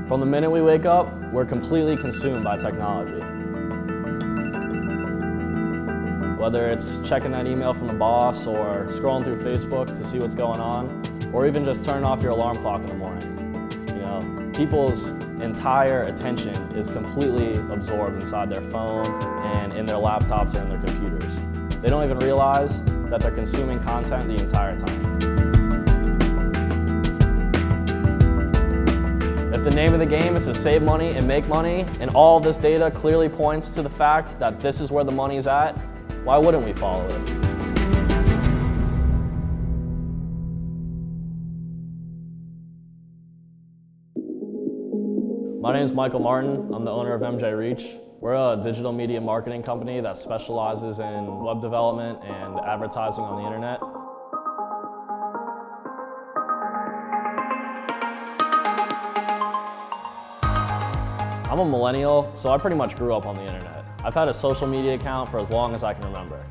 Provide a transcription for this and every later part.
From the minute we wake up, we're completely consumed by technology. Whether it's checking that email from the boss or scrolling through Facebook to see what's going on, or even just turning off your alarm clock in the morning. You know, people's entire attention is completely absorbed inside their phone and in their laptops or in their computers. They don't even realize that they're consuming content the entire time. If the name of the game is to save money and make money, and all of this data clearly points to the fact that this is where the money's at, why wouldn't we follow it? My name is Michael Martin. I'm the owner of MJ Reach. We're a digital media marketing company that specializes in web development and advertising on the internet. I'm a millennial, so I pretty much grew up on the internet. I've had a social media account for as long as I can remember.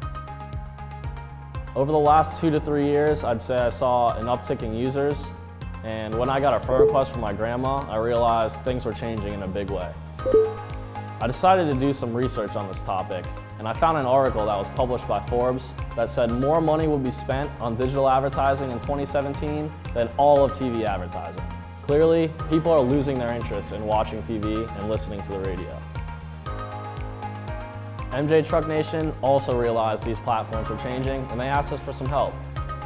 Over the last 2 to 3 years, I'd say I saw an uptick in users, and when I got a friend request from my grandma, I realized things were changing in a big way. I decided to do some research on this topic, and I found an article that was published by Forbes that said more money would be spent on digital advertising in 2017 than all of TV advertising. Clearly, people are losing their interest in watching TV and listening to the radio. MJ Truck Nation also realized these platforms were changing, and they asked us for some help.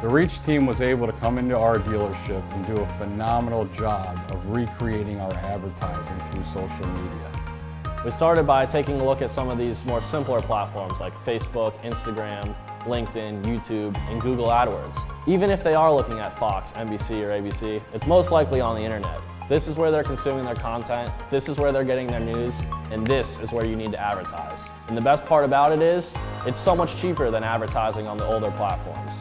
The Reach team was able to come into our dealership and do a phenomenal job of recreating our advertising through social media. We started by taking a look at some of these more simpler platforms like Facebook, Instagram, LinkedIn, YouTube, and Google AdWords. Even if they are looking at Fox, NBC, or ABC, it's most likely on the internet. This is where they're consuming their content, this is where they're getting their news, and this is where you need to advertise. And the best part about it is, it's so much cheaper than advertising on the older platforms.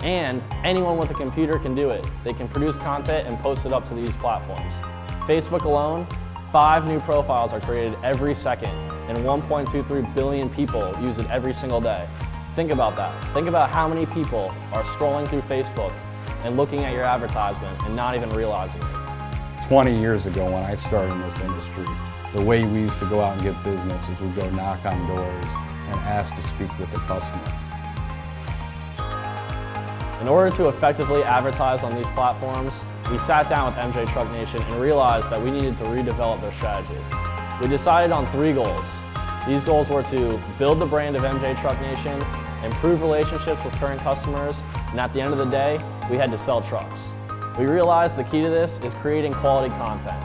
And anyone with a computer can do it. They can produce content and post it up to these platforms. Facebook alone, 5 new profiles are created every second, and 1.23 billion people use it every single day. Think about that. Think about how many people are scrolling through Facebook and looking at your advertisement and not even realizing it. 20 years ago when I started in this industry, the way we used to go out and get business is we'd go knock on doors and ask to speak with the customer. In order to effectively advertise on these platforms, we sat down with MJ Truck Nation and realized that we needed to redevelop their strategy. We decided on 3 goals. These goals were to build the brand of MJ Truck Nation, improve relationships with current customers, and at the end of the day, we had to sell trucks. We realized the key to this is creating quality content.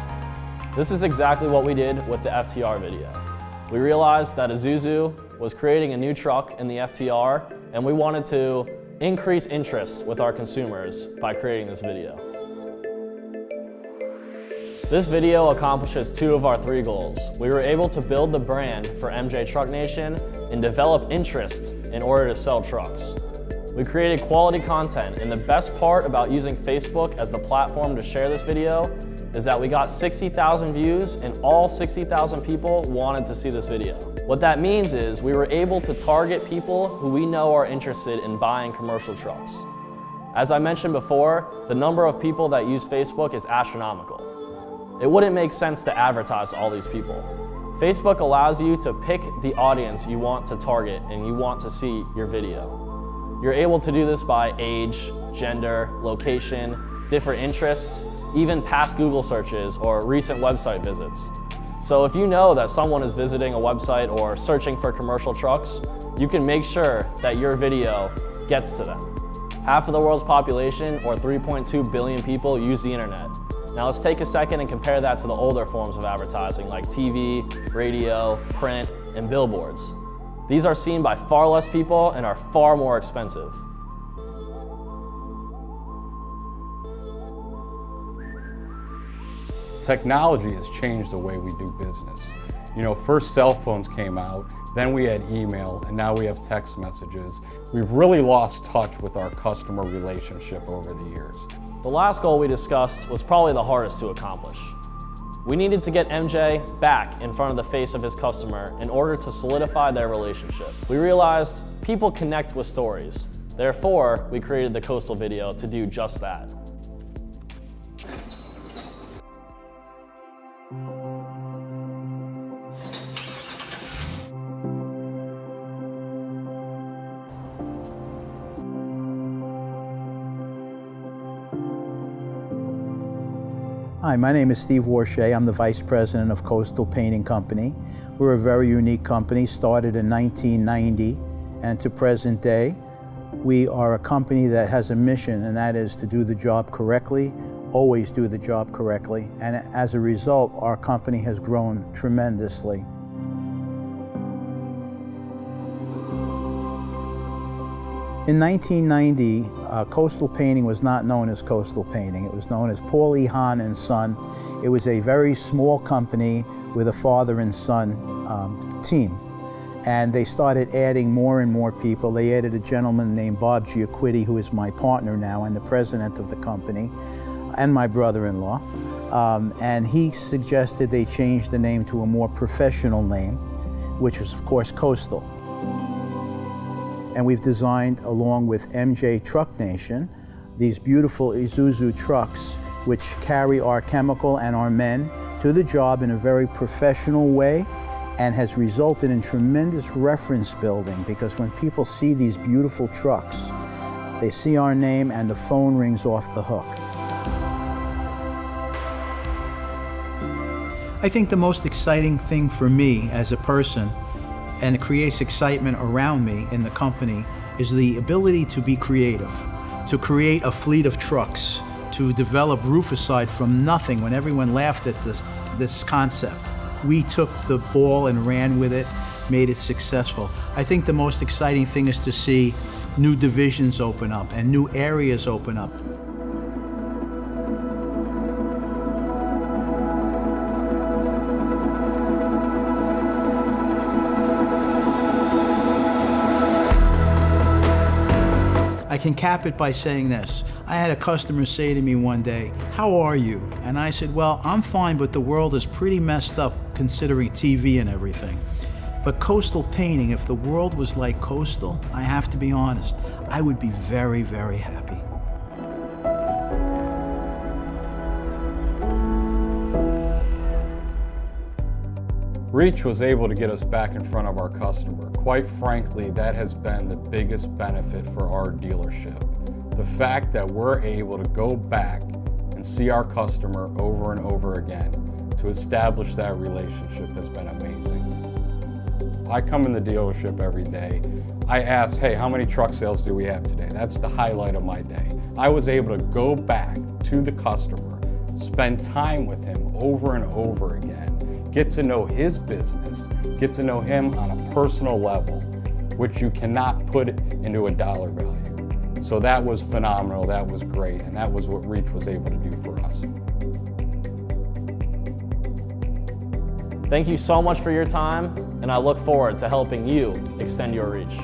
This is exactly what we did with the FTR video. We realized that Isuzu was creating a new truck in the FTR, and we wanted to increase interest with our consumers by creating this video. This video accomplishes 2 of our 3 goals. We were able to build the brand for MJ Truck Nation and develop interest in order to sell trucks. We created quality content, and the best part about using Facebook as the platform to share this video is that we got 60,000 views and all 60,000 people wanted to see this video. What that means is we were able to target people who we know are interested in buying commercial trucks. As I mentioned before, the number of people that use Facebook is astronomical. It wouldn't make sense to advertise to all these people. Facebook allows you to pick the audience you want to target and you want to see your video. You're able to do this by age, gender, location, different interests, even past Google searches or recent website visits. So if you know that someone is visiting a website or searching for commercial trucks, you can make sure that your video gets to them. Half of the world's population, or 3.2 billion people, use the internet. Now let's take a second and compare that to the older forms of advertising like TV, radio, print, and billboards. These are seen by far less people and are far more expensive. Technology has changed the way we do business. You know, first cell phones came out, then we had email, and now we have text messages. We've really lost touch with our customer relationship over the years. The last goal we discussed was probably the hardest to accomplish. We needed to get MJ back in front of the face of his customer in order to solidify their relationship. We realized people connect with stories. Therefore, we created the Coastal video to do just that. Hi, my name is Steve Warshay. I'm the Vice President of Coastal Painting Company. We're a very unique company, started in 1990, and to present day, we are a company that has a mission, and that is to do the job correctly, always do the job correctly. And as a result, our company has grown tremendously. In 1990, Coastal Painting was not known as Coastal Painting. It was known as Paul E. Hahn and Son. It was a very small company with a father and son team. And they started adding more and more people. They added a gentleman named Bob Giaquitti, who is my partner now and the president of the company, and my brother-in-law. And he suggested they change the name to a more professional name, which was, of course, Coastal. And we've designed, along with MJ Truck Nation, these beautiful Isuzu trucks which carry our chemical and our men to the job in a very professional way, and has resulted in tremendous reference building, because when people see these beautiful trucks, they see our name and the phone rings off the hook. I think the most exciting thing for me as a person, and it creates excitement around me in the company, is the ability to be creative, to create a fleet of trucks, to develop Roofacide from nothing when everyone laughed at this concept. We took the ball and ran with it, made it successful. I think the most exciting thing is to see new divisions open up and new areas open up. I can cap it by saying this. I had a customer say to me one day, "How are you?" And I said, "Well, I'm fine, but the world is pretty messed up considering TV and everything. But Coastal Painting, if the world was like Coastal, I have to be honest, I would be very, very happy." Reach was able to get us back in front of our customer. Quite frankly, that has been the biggest benefit for our dealership. The fact that we're able to go back and see our customer over and over again to establish that relationship has been amazing. I come in the dealership every day. I ask, hey, how many truck sales do we have today? That's the highlight of my day. I was able to go back to the customer, spend time with him over and over again, get to know his business, get to know him on a personal level, which you cannot put into a dollar value. So that was phenomenal, that was great, and that was what Reach was able to do for us. Thank you so much for your time, and I look forward to helping you extend your reach.